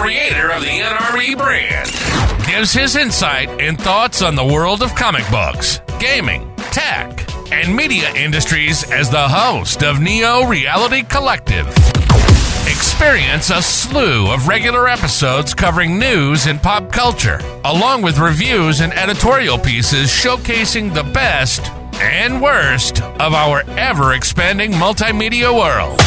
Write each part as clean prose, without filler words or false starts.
creator of the NRC brand, gives his insight and thoughts on the world of comic books, gaming, tech, and media industries as the host of Neo Reality Collective. Experience a slew of regular episodes covering news and pop culture, along with reviews and editorial pieces showcasing the best and worst of our ever-expanding multimedia world.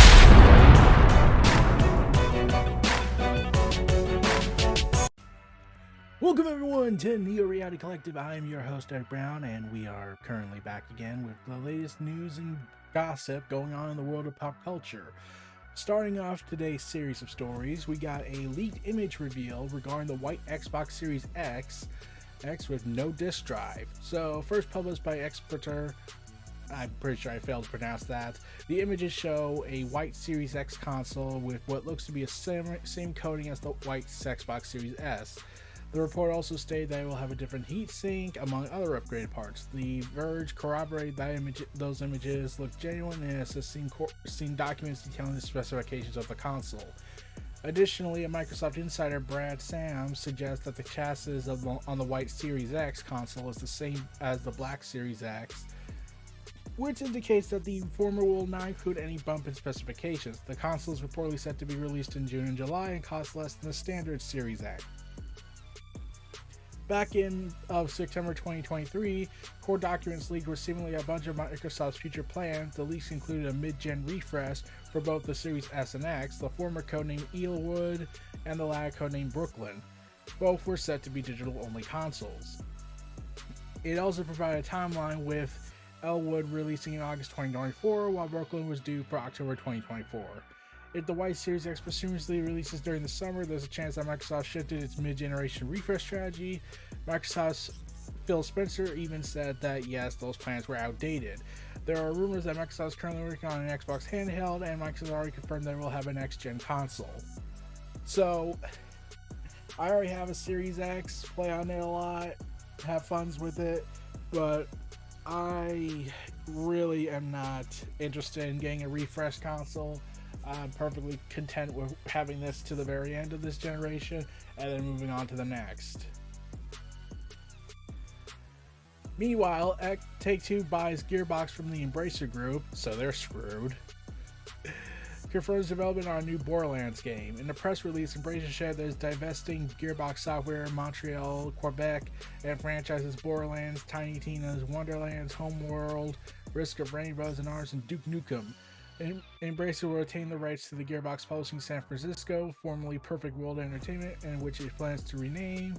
Welcome everyone to Neo Reality Collective. I am your host, Ed Brown, and we are currently back again with the latest news and gossip going on in the world of pop culture. Starting off today's series of stories, we got a leaked image reveal regarding the white Xbox Series X with no disk drive. So, first published by Exporter, I'm pretty sure I failed to pronounce that. The images show a white Series X console with what looks to be a same coating as the white Xbox Series S. The report also stated that it will have a different heat sink, among other upgraded parts. The Verge corroborated that those images look genuine and has seen documents detailing the specifications of the console. Additionally, a Microsoft insider, Brad Sams, suggests that the chassis on the white Series X console is the same as the black Series X, which indicates that the former will not include any bump in specifications. The console is reportedly set to be released in June and July and costs less than the standard Series X. Back in September 2023, core documents leaked were seemingly a bunch of Microsoft's future plans. The leaks included a mid-gen refresh for both the Series S and X, the former codenamed Eelwood and the latter codenamed Brooklyn. Both were set to be digital-only consoles. It also provided a timeline with Eelwood releasing in August 2024, while Brooklyn was due for October 2024. If the white Series X presumably releases during the summer, there's a chance that Microsoft shifted its mid-generation refresh strategy. Microsoft's Phil Spencer even said that yes, those plans were outdated. There are rumors that Microsoft is currently working on an Xbox handheld, and Microsoft already confirmed that it will have a next-gen console. So, I already have a Series X, play on it a lot, have fun with it, but I really am not interested in getting a refresh console. I'm perfectly content with having this to the very end of this generation and then moving on to the next. Meanwhile, Take-Two buys Gearbox from the Embracer Group, so they're screwed. Confirms development on a new Borderlands game. In the press release, Embracer shared that it's divesting Gearbox Software, Montreal, Quebec, and franchises Borderlands, Tiny Tina's Wonderlands, Homeworld, Risk of Rain, Brothers in Arms, and Duke Nukem. Embracer will retain the rights to the Gearbox Publishing San Francisco, formerly Perfect World Entertainment, and which it plans to rename.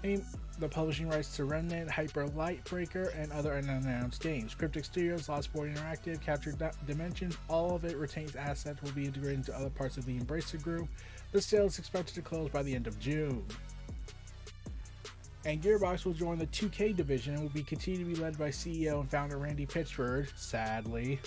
The publishing rights to Remnant, Hyper Lightbreaker, and other unannounced games. Cryptic Studios, Lost Boy Interactive, Captured Dimensions, all of it retains assets, will be integrated into other parts of the Embracer Group. The sale is expected to close by the end of June. And Gearbox will join the 2K division and will continue to be led by CEO and founder Randy Pitchford, sadly.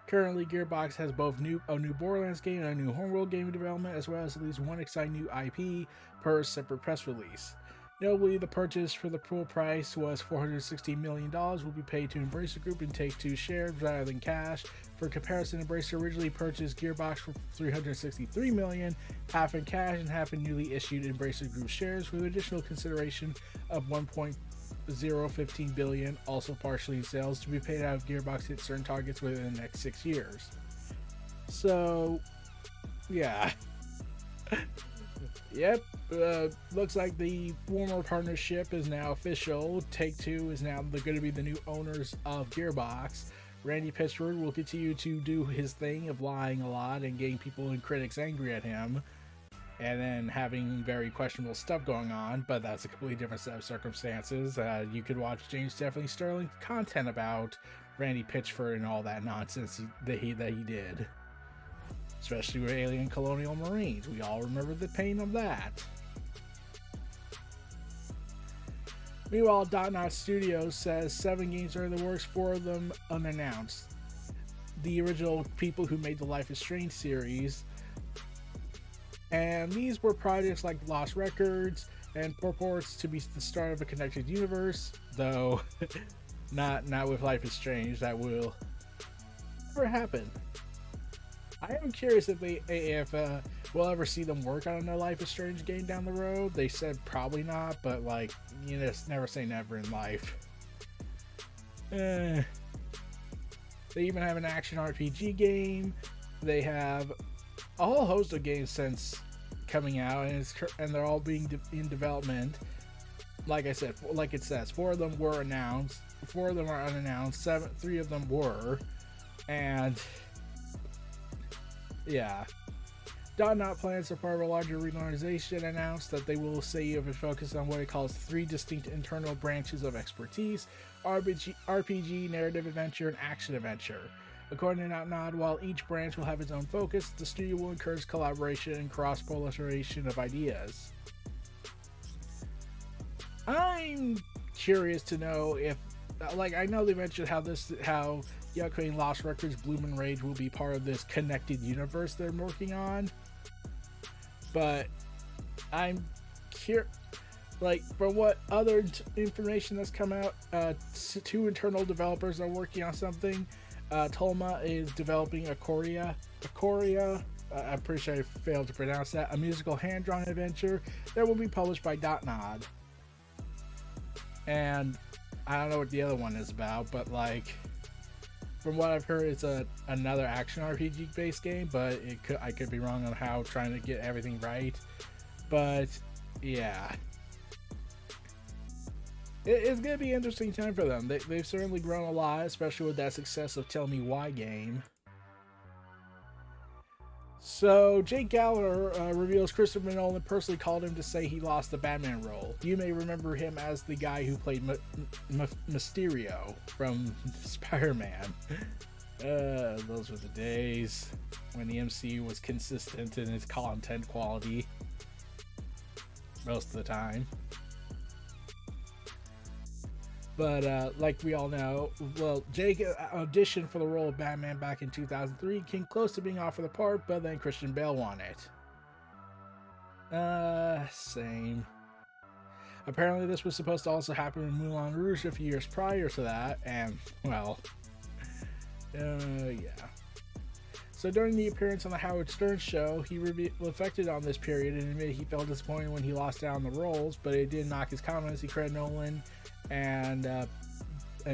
Currently, Gearbox has both a new Borderlands game and a new Homeworld game in development, as well as at least one exciting new IP per separate press release. Notably, the purchase for the full price was $460 million, will be paid to Embracer Group and Take-Two shares rather than cash. For comparison, Embracer originally purchased Gearbox for $363 million, half in cash and half in newly issued Embracer Group shares, with additional consideration of $1.015 billion, also partially in sales, to be paid out if Gearbox hits certain targets within the next 6 years. So, yeah. Yep, looks like the former partnership is now official. Take-Two is now going to be the new owners of Gearbox. Randy Pitchford will continue to do his thing of lying a lot and getting people and critics angry at him, and then having very questionable stuff going on, but that's a completely different set of circumstances. You could watch James Stephanie Sterling's content about Randy Pitchford and all that nonsense that he did. Especially with Alien Colonial Marines. We all remember the pain of that. Meanwhile, Dogma Studios says 7 games are in the works, 4 of them unannounced. The original people who made the Life is Strange series. And these were projects like Lost Records and purports to be the start of a connected universe, though not with Life is Strange. That will never happen. I am curious if we'll ever see them work on a Life is Strange game down the road. They said probably not, but like, you just never say never in life. They even have an action RPG game. They have a whole host of games since coming out, and they're all being in development. Like I said, like it says, 4 of them were announced, 4 of them are unannounced, 3 of them were, and yeah. Dotnot plans for part of a larger reorganization announced that they will save and focus on what it calls 3 distinct internal branches of expertise: RPG, narrative adventure, and action adventure. According to Dotnot, while each branch will have its own focus, the studio will encourage collaboration and cross-proliferation of ideas. I'm curious to know if, like, I know they mentioned how Yakuza Lost Records Bloom and Rage will be part of this connected universe they're working on, but I'm curious, like, from what other information that's come out, 2 internal developers are working on something. Tolma is developing Ikoria, I'm pretty sure I failed to pronounce that, a musical hand-drawn adventure that will be published by Dotnod. And I don't know what the other one is about, but like, from what I've heard, it's another action RPG based game, but I could be wrong on how trying to get everything right. But yeah, it's gonna be an interesting time for them. They've certainly grown a lot, especially with that success of Tell Me Why game. So, Jake Gallagher reveals Christopher Nolan personally called him to say he lost the Batman role. You may remember him as the guy who played Mysterio from Spider-Man. Those were the days when the MCU was consistent in its content quality. Most of the time. But like we all know, well, Jake auditioned for the role of Batman back in 2003, came close to being offered the part, but then Christian Bale won it. Same. Apparently this was supposed to also happen in Moulin Rouge a few years prior to that, and, well, yeah. So during the appearance on the Howard Stern show, he reflected on this period and admitted he felt disappointed when he lost out on the roles, but it didn't knock his confidence. He credited Nolan and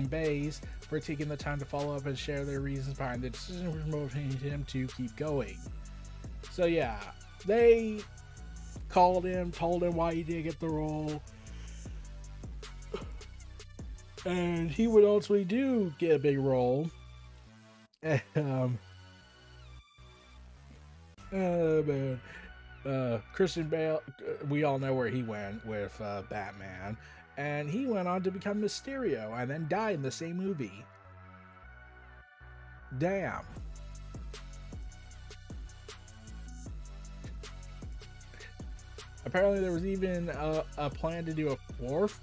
Bays for taking the time to follow up and share their reasons behind the decision, promoting him to keep going. So yeah, they called him, told him why he didn't get the role, and he would ultimately do get a big role. Man. Christian Bale, we all know where he went with Batman, and he went on to become Mysterio and then died in the same movie. Damn. Apparently there was even a plan to do a 4th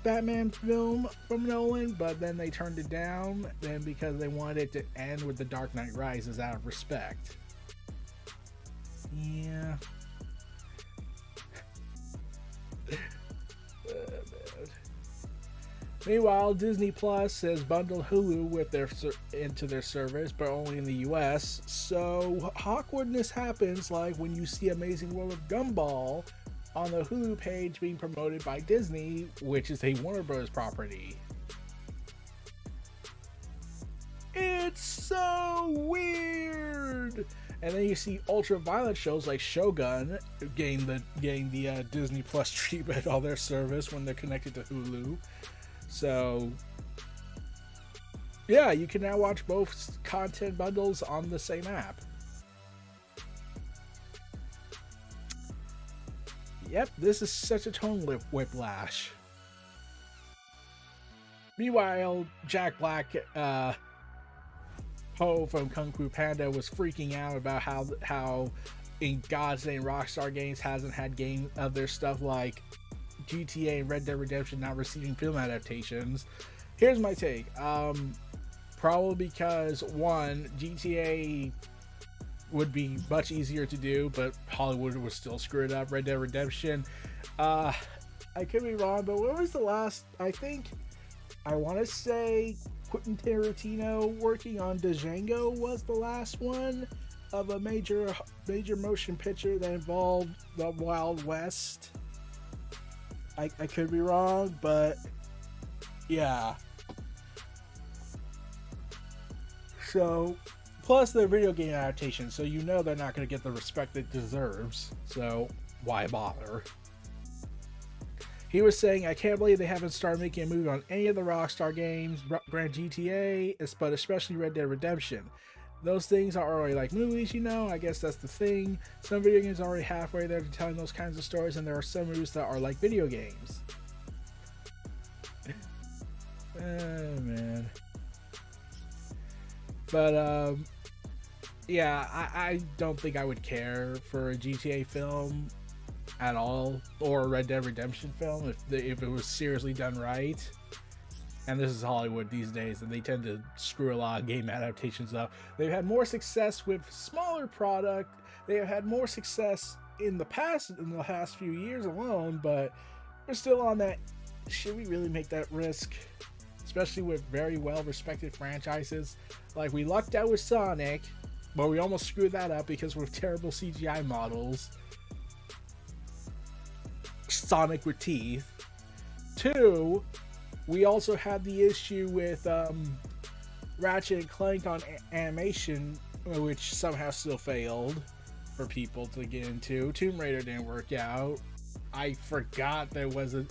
Batman film from Nolan, but then they turned it down then because they wanted it to end with The Dark Knight Rises out of respect. Yeah. Meanwhile, Disney Plus has bundled Hulu with into their service, but only in the US. So awkwardness happens, like when you see Amazing World of Gumball on the Hulu page being promoted by Disney, which is a Warner Bros. Property. It's so weird. And then you see ultra-violent shows like Shogun gain the Disney Plus treatment on their service when they're connected to Hulu. So, yeah, you can now watch both content bundles on the same app. Yep, this is such a tone whiplash. Meanwhile, Jack Black, Poe from Kung Fu Panda, was freaking out about how in God's name Rockstar Games hasn't had game of their stuff like GTA and Red Dead Redemption not receiving film adaptations. Here's my take. Probably because, one, GTA would be much easier to do, but Hollywood was still screwed up. Red Dead Redemption, I could be wrong, but when was the last, I want to say Quentin Tarantino working on Django was the last one, of a major motion picture that involved the Wild West. I could be wrong, but yeah. So, plus the video game adaptation, so you know they're not going to get the respect it deserves. So, why bother? He was saying, I can't believe they haven't started making a movie on any of the Rockstar games, Grand GTA, but especially Red Dead Redemption. Those things are already like movies, you know. I guess that's the thing. Some video games are already halfway there to telling those kinds of stories, and there are some movies that are like video games. Oh, man. But, yeah, I don't think I would care for a GTA film at all, or a Red Dead Redemption film, if it was seriously done right. And this is Hollywood these days, and they tend to screw a lot of game adaptations up. They've had more success with smaller product. They have had more success in the past few years alone, but we're still on that, should we really make that risk? Especially with very well-respected franchises. Like, we lucked out with Sonic, but we almost screwed that up because we're terrible CGI models. Sonic with teeth. 2, we also had the issue with Ratchet and Clank on animation, which somehow still failed for people to get into. Tomb Raider didn't work out. I forgot there was a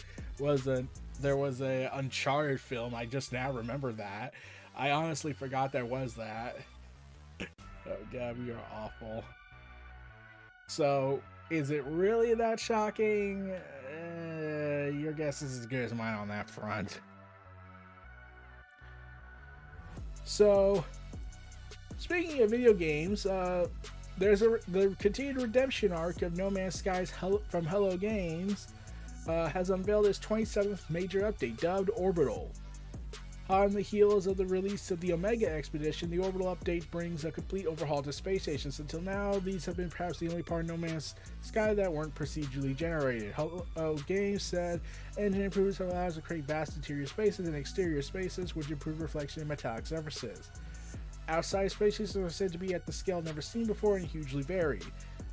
Uncharted film. I just now remember that. I honestly forgot there was that. Oh god, we are awful. So, is it really that shocking? Your guess is as good as mine on that front. So, speaking of video games, there's the continued redemption arc of No Man's Skies from Hello Games has unveiled its 27th major update, dubbed Orbital. On the heels of the release of the Omega Expedition, the Orbital update brings a complete overhaul to space stations. Until now, these have been perhaps the only part of No Man's Sky that weren't procedurally generated. Hello Games said engine improvements allow us to create vast interior spaces and exterior spaces, which improve reflection in metallic surfaces. Outside space stations are said to be at the scale never seen before and hugely varied.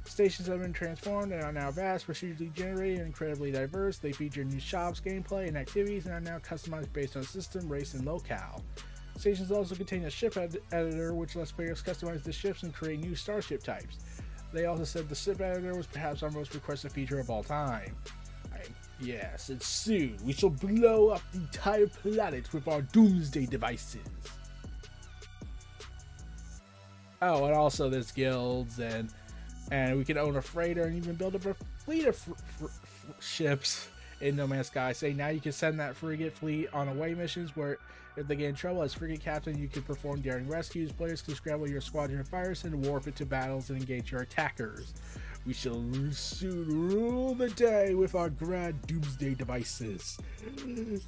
Stations have been transformed and are now vast, procedurally generated, and incredibly diverse. They feature new shops, gameplay, and activities, and are now customized based on system, race, and locale. Stations also contain a ship editor, which lets players customize the ships and create new starship types. They also said the ship editor was perhaps our most requested feature of all time. Yes, and soon we shall blow up the entire planet with our doomsday devices. Oh, and also there's guilds, and we can own a freighter and even build up a fleet of ships in No Man's Sky. Say now you can send that frigate fleet on away missions where if they get in trouble as frigate captain, you can perform daring rescues. Players can scramble your squadron of fighters and warp into battles and engage your attackers. We shall soon rule the day with our grand doomsday devices.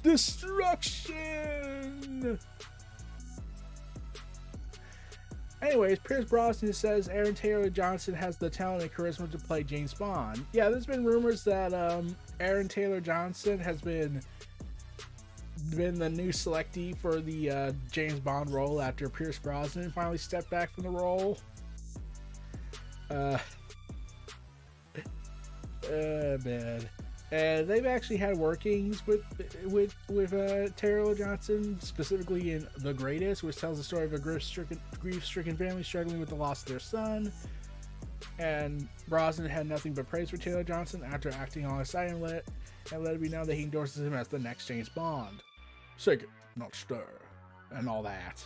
Destruction! Anyways, Pierce Brosnan says Aaron Taylor-Johnson has the talent and charisma to play James Bond. Yeah, there's been rumors that Aaron Taylor-Johnson has been the new selectee for the James Bond role after Pierce Brosnan finally stepped back from the role. Man. And they've actually had workings with Taylor-Johnson, specifically in The Greatest, which tells the story of a grief-stricken family struggling with the loss of their son. And Brosnan had nothing but praise for Taylor-Johnson after acting on his side and let it be known that he endorses him as the next James Bond. Shake it, not stir, and all that.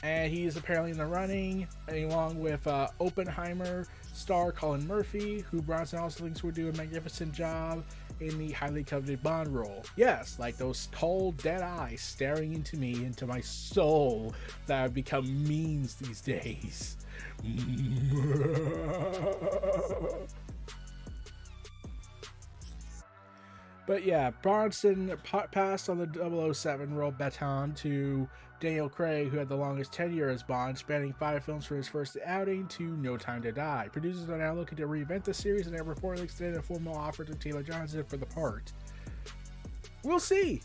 And he is apparently in the running, along with Oppenheimer star Colin Murphy, who Bronson also thinks will do a magnificent job in the highly coveted Bond role. Yes, like those cold, dead eyes staring into my soul that have become memes these days. But yeah, Bronson passed on the 007 role baton to Daniel Craig, who had the longest tenure as Bond, spanning 5 films from his first outing to No Time to Die. Producers are now looking to reinvent the series and have reportedly extended a formal offer to Taylor-Johnson for the part. We'll see.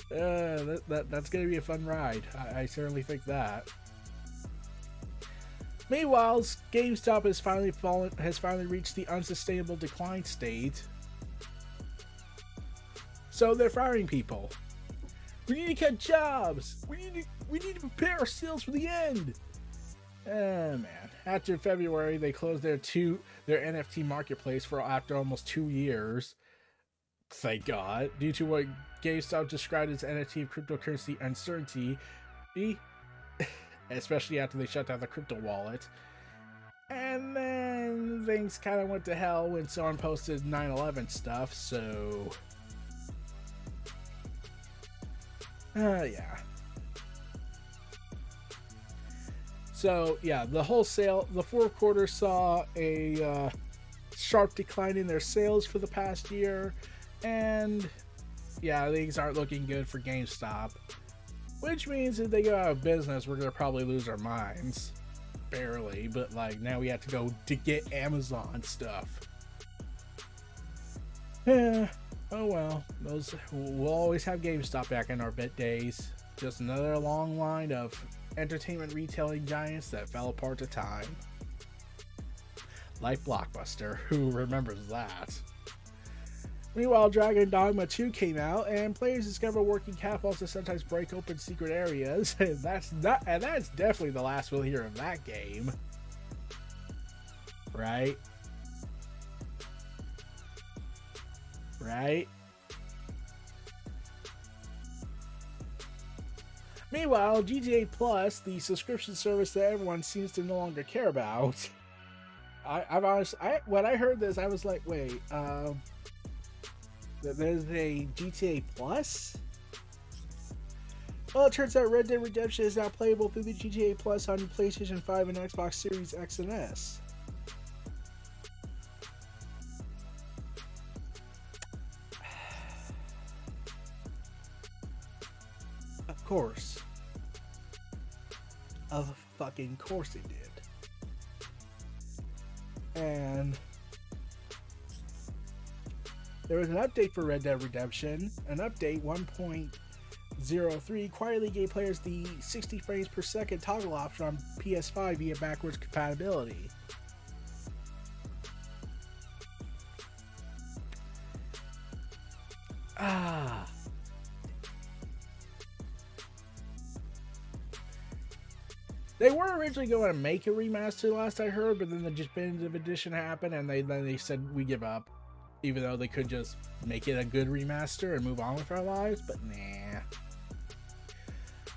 That's gonna be a fun ride. I certainly think that. Meanwhile, GameStop has finally reached the unsustainable decline state. So they're firing people. We need to cut jobs. We need to prepare ourselves for the end. Man. After February, they closed their NFT marketplace after almost 2 years. Thank God. Due to what GameStop described as NFT cryptocurrency uncertainty, especially after they shut down the crypto wallet. And then things kind of went to hell when someone posted 9/11 stuff, so... yeah. So, yeah, the fourth quarter saw a sharp decline in their sales for the past year, and yeah, things aren't looking good for GameStop, which means if they go out of business, we're gonna probably lose our minds. Barely, but like now we have to go to get Amazon stuff. Oh well, we'll always have GameStop back in our bit days. Just another long line of entertainment retailing giants that fell apart to time. Like Blockbuster, who remembers that? Meanwhile, Dragon Dogma 2 came out, and players discover working catapults to sometimes break open secret areas. And that's definitely the last we'll hear of that game. Right? Meanwhile, GTA Plus, the subscription service that everyone seems to no longer care about. When I heard this, I was like, wait, there's a GTA Plus? Well, it turns out Red Dead Redemption is now playable through the GTA Plus on PlayStation 5 and Xbox Series X and S. Of course. Of fucking course it did. And there was an update for Red Dead Redemption. An update 1.03 quietly gave players the 60 frames per second toggle option on PS5 via backwards compatibility. They were originally going to make a remaster last I heard, but then the definitive edition happened and they said we give up. Even though they could just make it a good remaster and move on with our lives, but nah.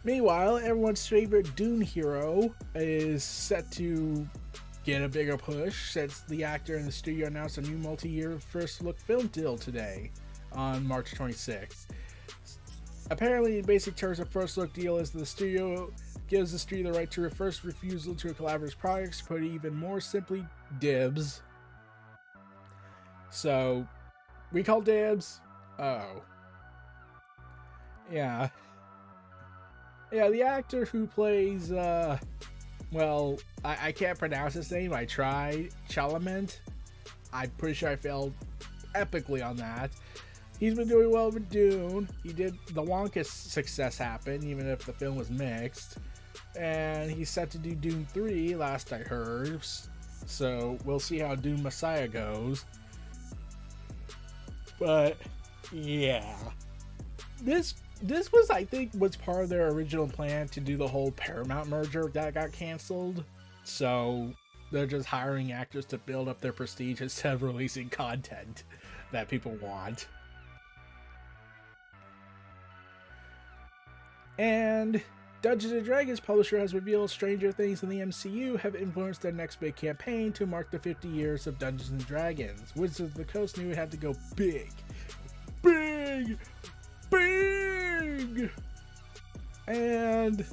Meanwhile, everyone's favorite Dune hero is set to get a bigger push since the actor and the studio announced a new multi-year first look film deal today on March 26th. Apparently, in basic terms, a first look deal is the studio gives the studio the right to first refusal to a collaborator's projects, put even more simply, dibs. So, we call dibs. Oh. Yeah. Yeah, the actor who plays, I can't pronounce his name. I tried. Chalamet. I'm pretty sure I failed epically on that. He's been doing well with Dune. He did the Wonka success happen, even if the film was mixed. And he's set to do Dune 3, last I heard. So, we'll see how Dune Messiah goes. But yeah, this was, I think, was part of their original plan to do the whole Paramount merger that got canceled. So they're just hiring actors to build up their prestige instead of releasing content that people want. And Dungeons & Dragons publisher has revealed Stranger Things and the MCU have influenced their next big campaign to mark the 50 years of Dungeons & Dragons. Wizards of the Coast knew it had to go big. Big! Big! And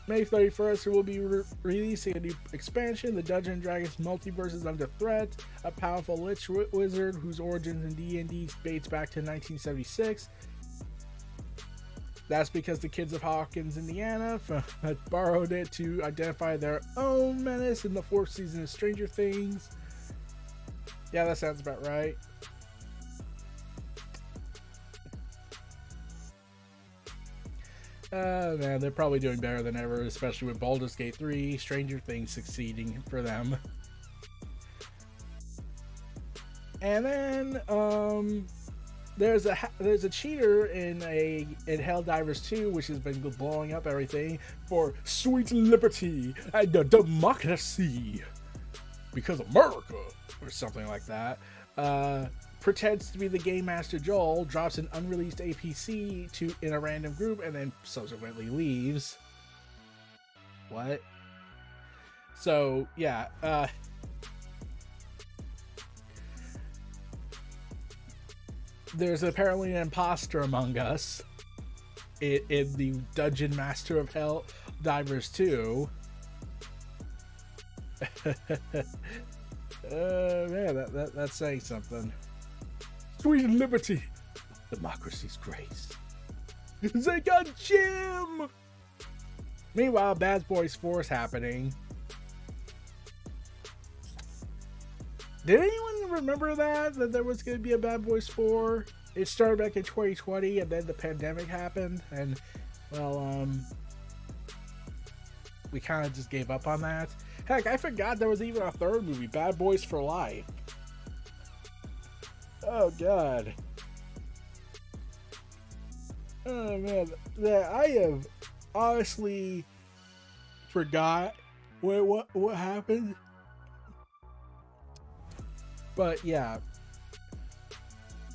May 31st, we will be releasing a new expansion. The Dungeons & Dragons Multiverse is under threat. A powerful lich wizard whose origins in D&D dates back to 1976. That's because the kids of Hawkins, Indiana, borrowed it to identify their own menace in the 4th season of Stranger Things. Yeah, that sounds about right. Man, they're probably doing better than ever, especially with Baldur's Gate 3, Stranger Things succeeding for them. And then, there's a cheater in Helldivers 2, which has been blowing up everything for sweet liberty and the democracy. Because America, or something like that. Pretends to be the Game Master Joel, drops an unreleased APC in a random group, and then subsequently leaves. What? So, yeah, there's apparently an imposter among us in the Dungeon Master of Helldivers 2. Man, that's saying something. Sweet liberty, democracy's grace. They got Jim! Meanwhile, Bad Boys 4 is happening. Did anyone remember that there was going to be a Bad Boys 4? It started back in 2020, and then the pandemic happened, and, well, we kind of just gave up on that. Heck, I forgot there was even a third movie, Bad Boys for Life. Oh, God. Oh, man. I have honestly forgot what happened. But, yeah.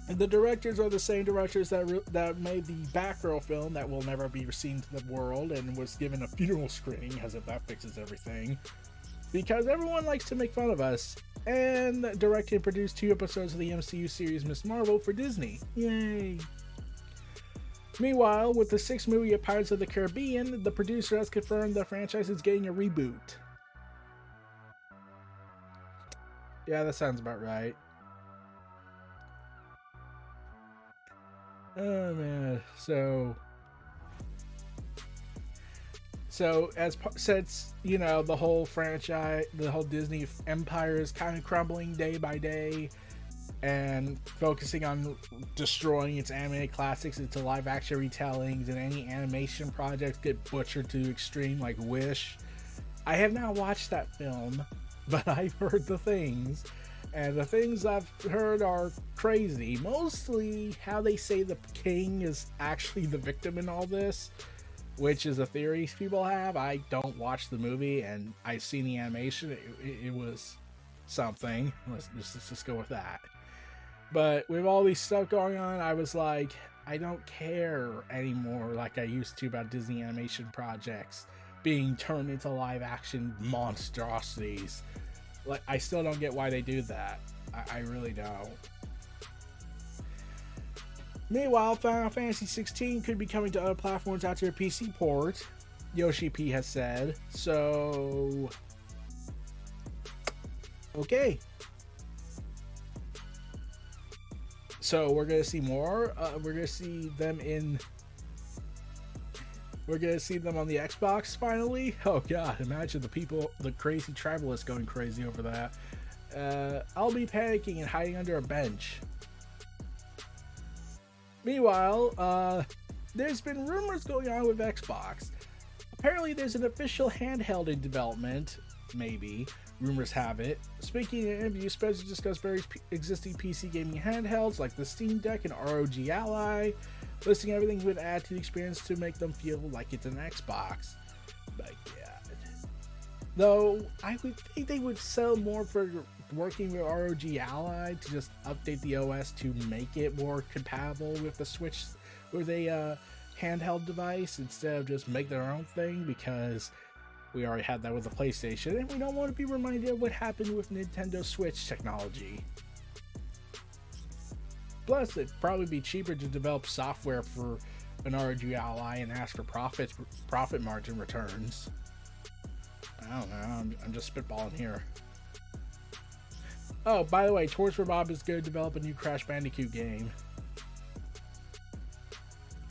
And the directors are the same directors that made the Batgirl film that will never be seen to the world and was given a funeral screening, as if that fixes everything. Because everyone likes to make fun of us. And directed and produced 2 episodes of the MCU series Ms. Marvel for Disney. Yay! Meanwhile, with the 6th movie of Pirates of the Caribbean, the producer has confirmed the franchise is getting a reboot. Yeah, that sounds about right. Oh man, so since you know the whole franchise, the whole Disney empire is kind of crumbling day by day, and focusing on destroying its anime classics into live action retellings, and any animation projects get butchered to extreme like Wish. I have not watched that film, but I've heard the things. And the things I've heard are crazy. Mostly how they say the king is actually the victim in all this, which is a theory people have. I don't watch the movie, and I've seen the animation. It was something. Let's just go with that. But with all these stuff going on, I was like, I don't care anymore like I used to about Disney animation projects being turned into live action monstrosities. Like, I still don't get why they do that. I really don't. Meanwhile, Final Fantasy 16 could be coming to other platforms after a PC port, Yoshi P has said. So, okay. So we're gonna see more. We're gonna see them on the Xbox finally. Oh god, imagine the crazy tribalists going crazy over that. I'll be panicking and hiding under a bench. Meanwhile, there's been rumors going on with Xbox. Apparently there's an official handheld in development, maybe. Rumors have it. Speaking in interviews, Spencer discussed various existing PC gaming handhelds like the Steam Deck and ROG Ally, listing everything would add to the experience to make them feel like it's an Xbox. My god. Though, I would think they would sell more for working with ROG Ally to just update the OS to make it more compatible with the Switch, with a handheld device, instead of just make their own thing, because we already had that with the PlayStation, and we don't want to be reminded of what happened with Nintendo Switch technology. Plus, it'd probably be cheaper to develop software for an ROG Ally and ask for profit margin returns. I don't know, I'm just spitballing here. Oh, by the way, Toys for Bob is going to develop a new Crash Bandicoot game.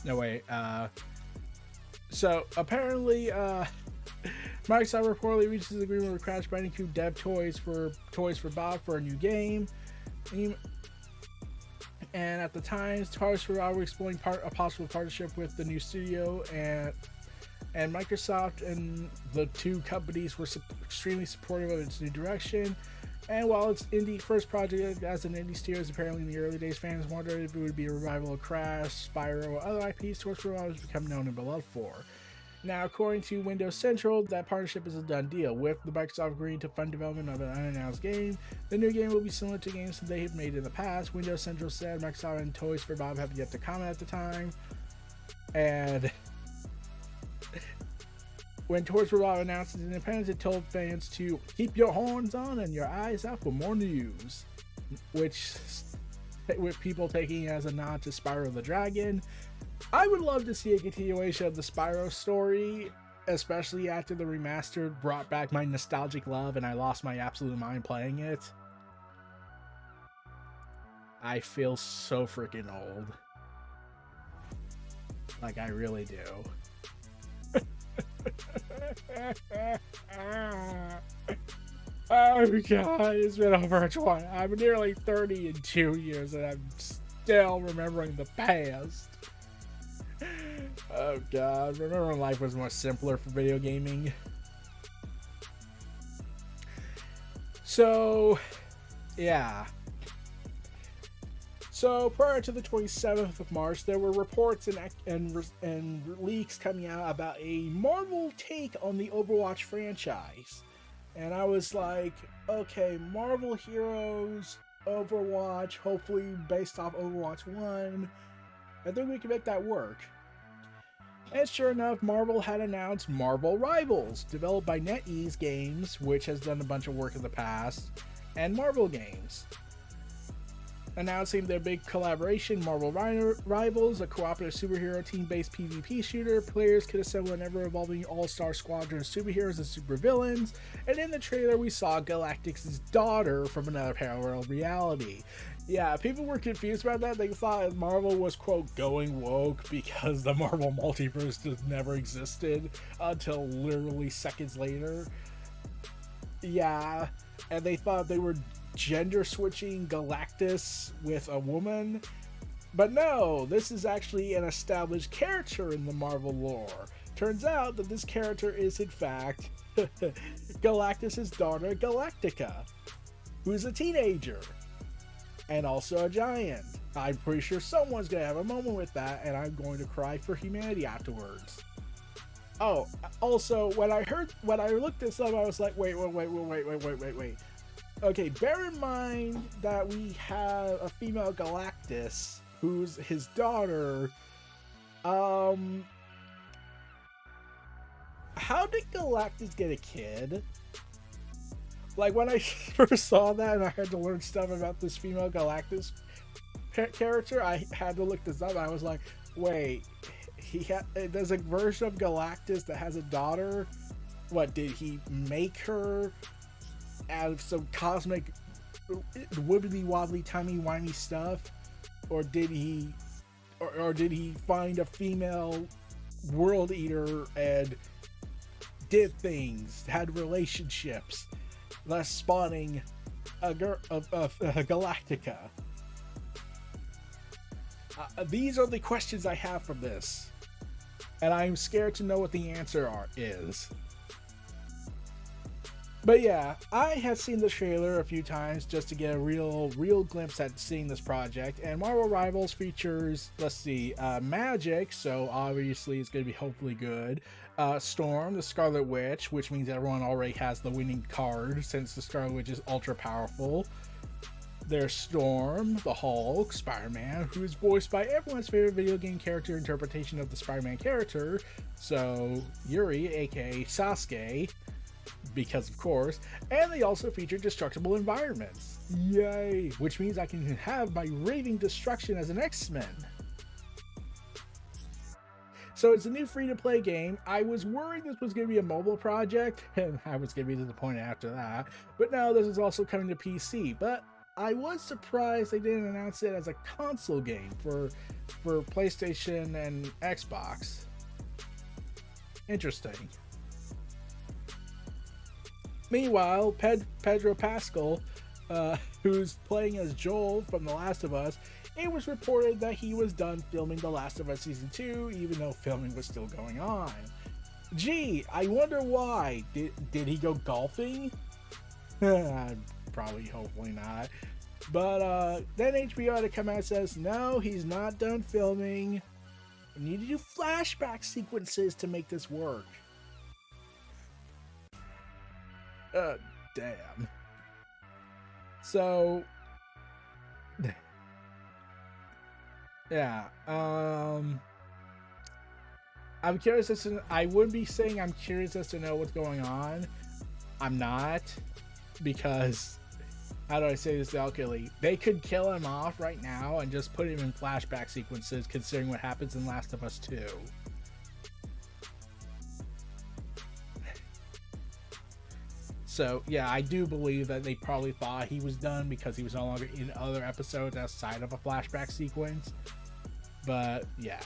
No, wait, so apparently, Microsoft reportedly reaches an agreement with Crash Bandicoot dev Toys for Bob for a new game. And at the time, Toys for Bob were exploring a possible partnership with the new studio, and Microsoft and the two companies were extremely supportive of its new direction. And while its first project as an indie studio, apparently in the early days, fans wondered if it would be a revival of Crash, Spyro, or other IPs Toys for Bob has become known and beloved for. Now, according to Windows Central, that partnership is a done deal, with the Microsoft agreeing to fund development of an unannounced game. The new game will be similar to games that they have made in the past. Windows Central said Microsoft and Toys for Bob have yet to comment at the time. And when Toys for Bob announced its independence, it told fans to keep your horns on and your eyes out for more news, which, with people taking it as a nod to Spyro the Dragon. I would love to see a continuation of the Spyro story, especially after the remastered brought back my nostalgic love and I lost my absolute mind playing it. I feel so freaking old. Like, I really do. Oh god, it's been over 20. I'm nearly 30 in 2 years and I'm still remembering the past. Oh god, remember when life was more simpler for video gaming? So, yeah. So, prior to the 27th of March, there were reports and leaks coming out about a Marvel take on the Overwatch franchise. And I was like, okay, Marvel Heroes, Overwatch, hopefully based off Overwatch 1. I think we can make that work. And sure enough, Marvel had announced Marvel Rivals, developed by Netease Games, which has done a bunch of work in the past, and Marvel Games. Announcing their big collaboration, Marvel Rivals, a cooperative superhero team-based PvP shooter. Players could assemble an ever-evolving all-star squadron of superheroes and supervillains. And in the trailer, we saw Galactus' daughter from another parallel reality. Yeah, people were confused about that. They thought Marvel was, quote, going woke because the Marvel Multiverse just never existed until literally seconds later. Yeah, and they thought they were gender switching Galactus with a woman, but no, this is actually an established character in the Marvel lore. Turns out that this character is in fact Galactus's daughter Galactica, who's a teenager and also a giant. I'm pretty sure someone's gonna have a moment with that, and I'm going to cry for humanity afterwards. Oh, also, when I looked this up, I was like, wait. Okay, bear in mind that we have a female Galactus who's his daughter. How did Galactus get a kid? Like, when I first saw that and I had to learn stuff about this female Galactus character, I had to look this up. I was like, wait, there's a version of Galactus that has a daughter? What, did he make her out of some cosmic wibbly wobbly timey wimey stuff, or did he find a female world eater and did things, had relationships, thus spawning a Galactica? These are the questions I have from this, and I'm scared to know what the answer is. But yeah, I have seen the trailer a few times just to get a real glimpse at seeing this project. And Marvel Rivals features, let's see, Magic, so obviously it's going to be hopefully good. Storm, the Scarlet Witch, which means everyone already has the winning card since the Scarlet Witch is ultra powerful. There's Storm, the Hulk, Spider-Man, who is voiced by everyone's favorite video game character interpretation of the Spider-Man character, so Yuri, aka Sasuke, because of course, and they also feature destructible environments. Yay! Which means I can have my raving destruction as an X-Men. So it's a new free-to-play game. I was worried this was going to be a mobile project, and I was going to be disappointed after that. But now this is also coming to PC. But I was surprised they didn't announce it as a console game for PlayStation and Xbox. Interesting. Meanwhile, Pedro Pascal, who's playing as Joel from The Last of Us, it was reported that he was done filming The Last of Us Season 2, even though filming was still going on. Gee, I wonder why. Did he go golfing? Probably, hopefully not. But then HBO had to come out and says, no, he's not done filming. We need to do flashback sequences to make this work. Damn. So, yeah, I'm curious as to, I would be saying I'm curious as to know what's going on. I'm not, because, how do I say this delicately? They could kill him off right now and just put him in flashback sequences, considering what happens in Last of Us 2. So, yeah, I do believe that they probably thought he was done because he was no longer in other episodes outside of a flashback sequence. But, yeah.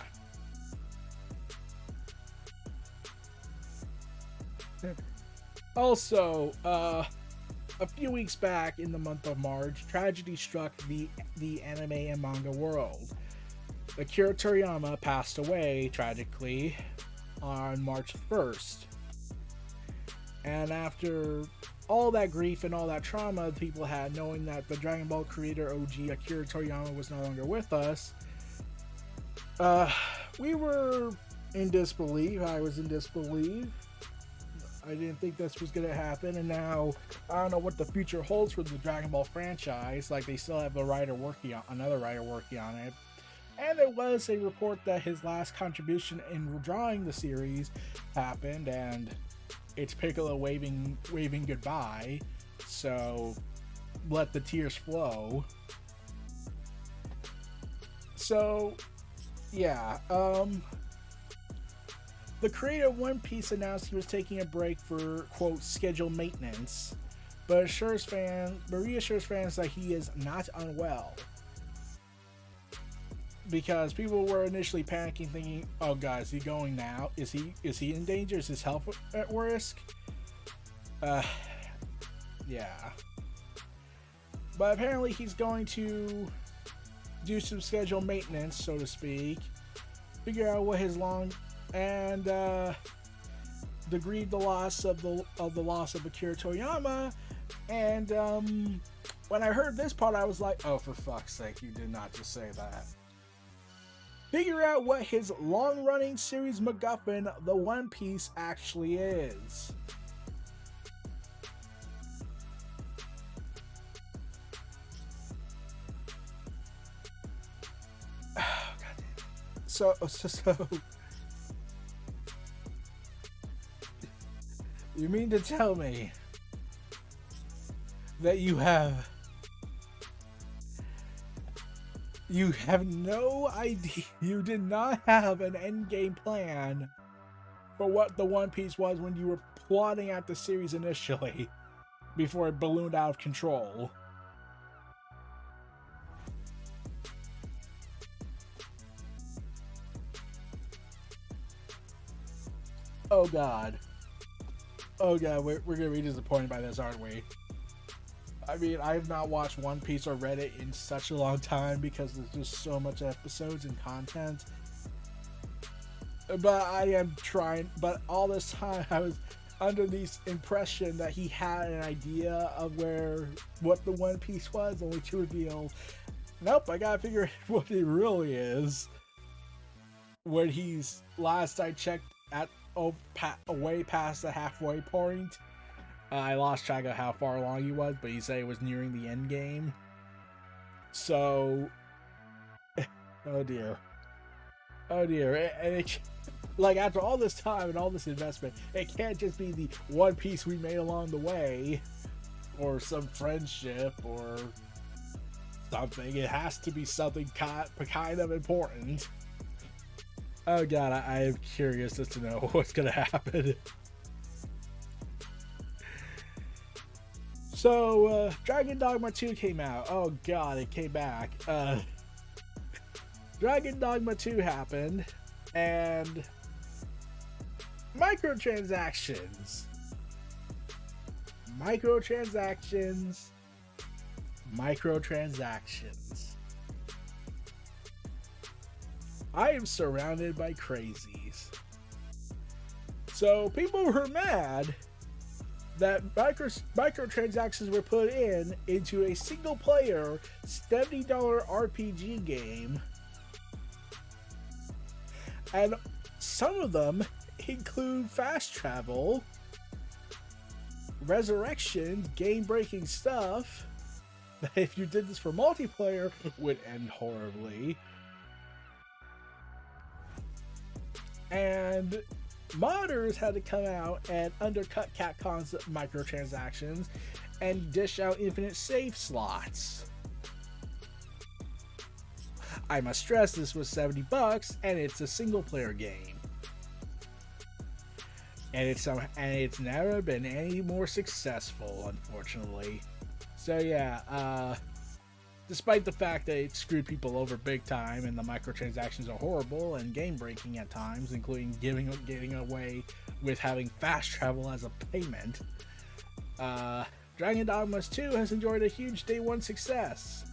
Also, a few weeks back in the month of March, tragedy struck the anime and manga world. Akira Toriyama passed away, tragically, on March 1st. And after all that grief and all that trauma people had knowing that the Dragon Ball creator OG Akira Toriyama was no longer with us, we were in disbelief. I was in disbelief. I didn't think this was going to happen, and now I don't know what the future holds for the Dragon Ball franchise. Like, they still have another writer working on it. And there was a report that his last contribution in drawing the series happened, and it's Piccolo waving goodbye. So let the tears flow. So yeah, the creator of One Piece announced he was taking a break for, quote, schedule maintenance, but reassures fans that he is not unwell. Because people were initially panicking, thinking, oh god, is he going now? Is he in danger? Is his health at risk? Yeah. But apparently he's going to do some schedule maintenance, so to speak, figure out what his and grieve the loss of Akira Toriyama. And when I heard this part, I was like, oh, for fuck's sake, you did not just say that. Figure out what his long-running series MacGuffin, the One Piece, actually is. Oh, God. So you mean to tell me that you have no idea, you did not have an end game plan for what the One Piece was when you were plotting out the series initially, before it ballooned out of control? Oh god, we're gonna be disappointed by this, aren't we? I mean, I have not watched One Piece or read it in such a long time because there's just so much episodes and content. But I am trying, but all this time I was under the impression that he had an idea of what the One Piece was, only to reveal, nope, I gotta figure out what it really is. When last I checked, way past the halfway point. I lost track of how far along he was, but he said it was nearing the end game. So, oh dear. Like, after all this time and all this investment, it can't just be the One Piece we made along the way, or some friendship, or something. It has to be something kind of important. Oh god, I am curious as to know what's gonna happen. So, Dragon Dogma 2 came out. Oh god, it came back. Dragon Dogma 2 happened, and microtransactions. I am surrounded by crazies. So people were mad that microtransactions were put into a single-player $70 RPG game, and some of them include fast travel, resurrection, game-breaking stuff that if you did this for multiplayer would end horribly. And modders had to come out and undercut Capcom's microtransactions and dish out infinite save slots. I must stress this was $70 and it's a single player game. And it's never been any more successful, unfortunately. So yeah, despite the fact that it screwed people over big time and the microtransactions are horrible and game breaking at times, including getting away with having fast travel as a payment, Dragon Dogma 2 has enjoyed a huge day one success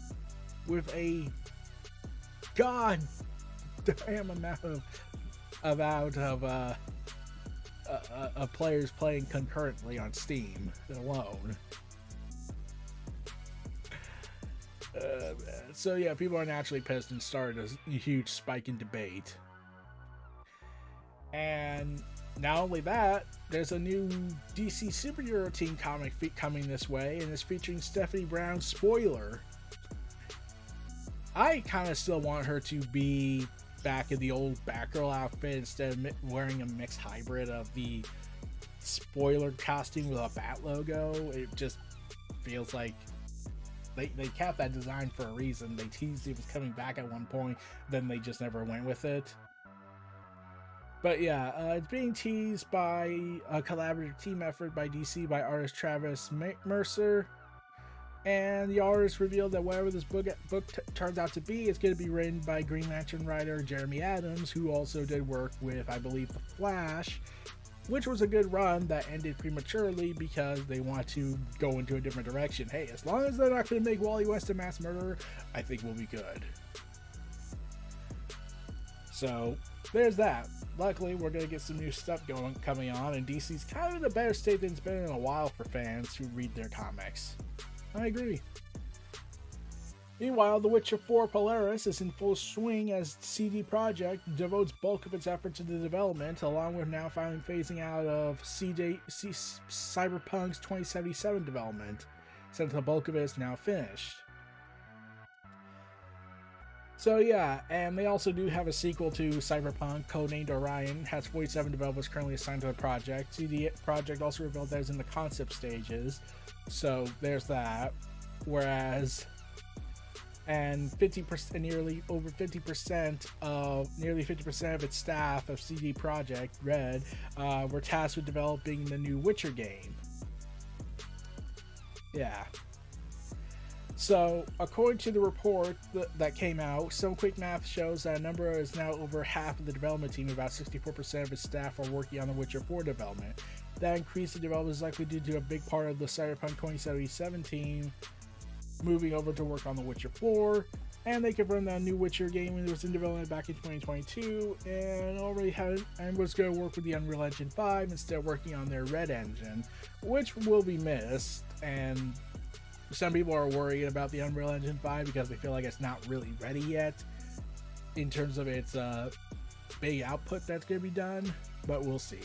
with a god damn amount of players playing concurrently on Steam alone. So yeah, people are naturally pissed and started a huge spike in debate. And not only that, there's a new DC superhero team comic coming this way, and it's featuring Stephanie Brown. Spoiler, I kind of still want her to be back in the old Batgirl outfit instead of wearing a mixed hybrid of the spoiler costume with a bat logo. It just feels like they kept that design for a reason. They teased it was coming back at one point, then they just never went with it. But yeah, it's being teased by a collaborative team effort by DC by artist Travis Mercer. And the artist revealed that whatever this book turns out to be, it's going to be written by Green Lantern writer Jeremy Adams, who also did work with, I believe, The Flash, which was a good run that ended prematurely because they want to go into a different direction. Hey, as long as they're not going to make Wally West a mass murderer, I think we'll be good. So there's that. Luckily, we're going to get some new stuff coming on, and DC's kind of in a better state than it's been in a while for fans who read their comics. I agree. Meanwhile, The Witcher 4 Polaris is in full swing as CD Projekt devotes bulk of its effort to the development, along with now finally phasing out of Cyberpunk's 2077 development, since the bulk of it is now finished. So yeah, and they also do have a sequel to Cyberpunk, codenamed Orion, has 47 developers currently assigned to the project. CD Projekt also revealed that it's in the concept stages, so there's that. Whereas, and 50%, nearly 50% of its staff of CD Projekt Red were tasked with developing the new Witcher game. Yeah. So, according to the report that came out, some quick math shows that a number is now over half of the development team. About 64% of its staff are working on the Witcher 4 development. That increase in development is likely due to a big part of the Cyberpunk 2077 team moving over to work on the Witcher 4, and they confirmed that a new Witcher game was in development back in 2022 and was going to work with the Unreal Engine 5 instead of working on their Red engine, which will be missed. And some people are worried about the Unreal Engine 5 because they feel like it's not really ready yet in terms of its big output that's going to be done, but we'll see.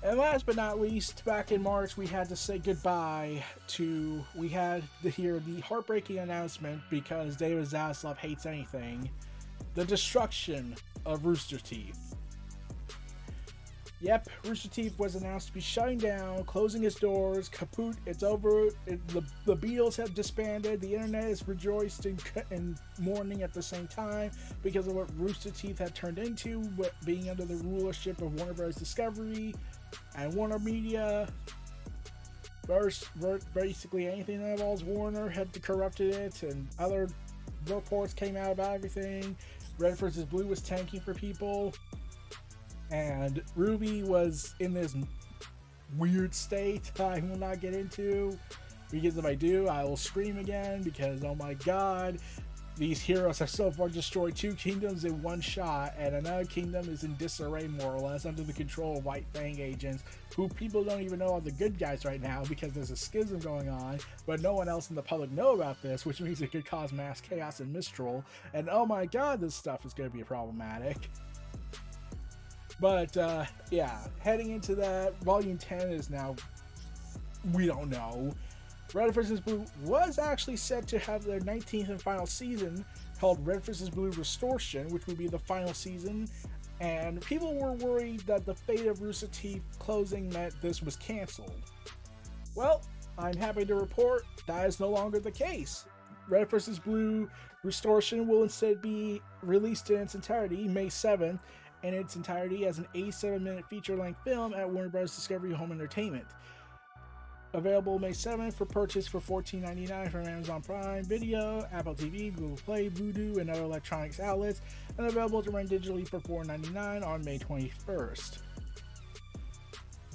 And last but not least, back in March, we had to say goodbye to, we had to hear the heartbreaking announcement, because David Zaslav hates anything, the destruction of RoosterTeeth. Yep, RoosterTeeth was announced to be shutting down, closing its doors, kaput, it's over, the Beatles have disbanded, the internet is rejoiced and mourning at the same time because of what RoosterTeeth had turned into, being under the rulership of Warner Bros. Discovery and Warner Media. Basically anything that involves Warner had corrupted it, and other reports came out about everything. Red vs. Blue was tanking for people. And RWBY was in this weird state I will not get into, because if I do, I will scream again, because oh my god, These heroes have so far destroyed 2 kingdoms in one shot, and another kingdom is in disarray more or less under the control of White Fang agents, who people don't even know are the good guys right now because there's a schism going on, but no one else in the public know about this, which means it could cause mass chaos and mistral, and oh my god, this stuff is going to be problematic. But yeah, heading into that, Volume 10 is now, we don't know. Red vs. Blue was actually set to have their 19th and final season called Red vs. Blue Restortion, which would be the final season, and people were worried that the fate of RoosterTeeth closing meant this was canceled. Well, I'm happy to report that is no longer the case. Red vs. Blue Restortion will instead be released in its entirety May 7th in its entirety as an 87-minute feature-length film at Warner Bros. Discovery Home Entertainment. Available May 7th for purchase for $14.99 from Amazon Prime Video, Apple TV, Google Play, Vudu, and other electronics outlets, and available to rent digitally for $4.99 on May 21st.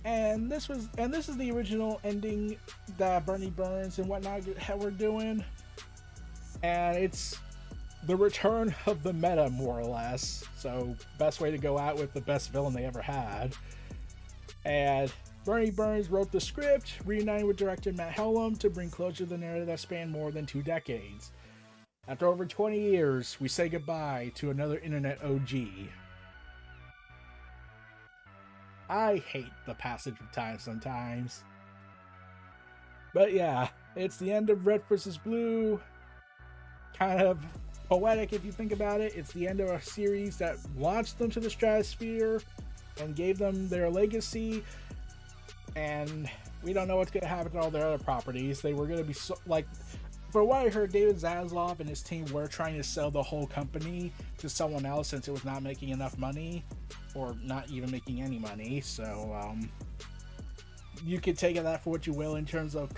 And this is the original ending that Bernie Burns and whatnot were doing, and it's the return of the meta, more or less. So, best way to go out with the best villain they ever had. And Bernie Burns wrote the script, reuniting with director Matt Helm to bring closure to the narrative that spanned more than 2 decades. After over 20 years, we say goodbye to another internet OG. I hate the passage of time sometimes. But yeah, it's the end of Red vs. Blue. Kind of poetic if you think about it. It's the end of a series that launched them to the stratosphere and gave them their legacy. And we don't know what's going to happen to all their other properties. They were going to be for what I heard, David Zaslav and his team were trying to sell the whole company to someone else since it was not making enough money, or not even making any money. So you could take that for what you will in terms of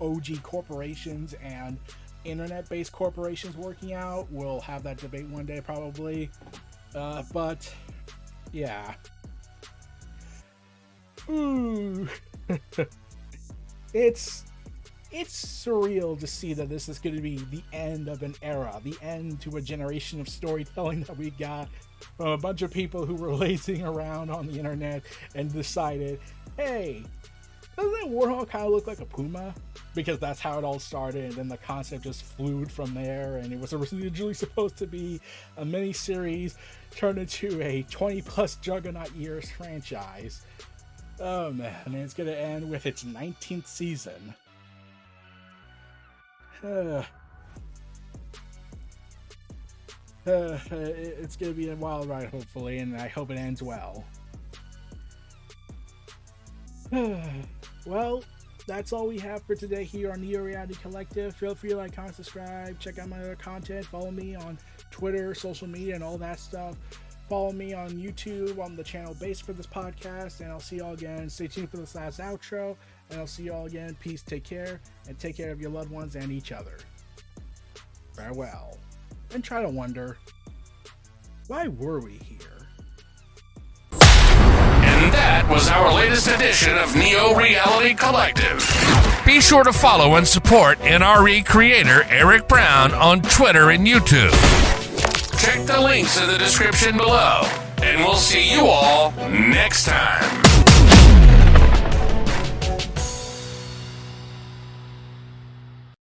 OG corporations and internet-based corporations working out. We'll have that debate one day probably. But yeah. Ooh. It's surreal to see that this is going to be the end of an era, the end to a generation of storytelling that we got from a bunch of people who were lazing around on the internet and decided, hey, doesn't Warhol kind of look like a puma? Because that's how it all started, and then the concept just flew from there, and it was originally supposed to be a mini-series turned into a 20-plus Juggernaut years franchise. Oh man, and it's going to end with its 19th season. It's going to be a wild ride, hopefully, and I hope it ends well. Well, that's all we have for today here on Neo Reality Collective. Feel free to like, comment, subscribe, check out my other content, follow me on Twitter, social media, and all that stuff. Follow me on YouTube on the channel base for this podcast, and I'll see y'all again. Stay tuned for this last outro, and I'll see y'all again. Peace, take care, and take care of your loved ones and each other. Farewell. And try to wonder, why were we here? And that was our latest edition of Neo Reality Collective. Be sure to follow and support NRE creator Eric Brown on Twitter and YouTube. Check the links in the description below, and we'll see you all next time.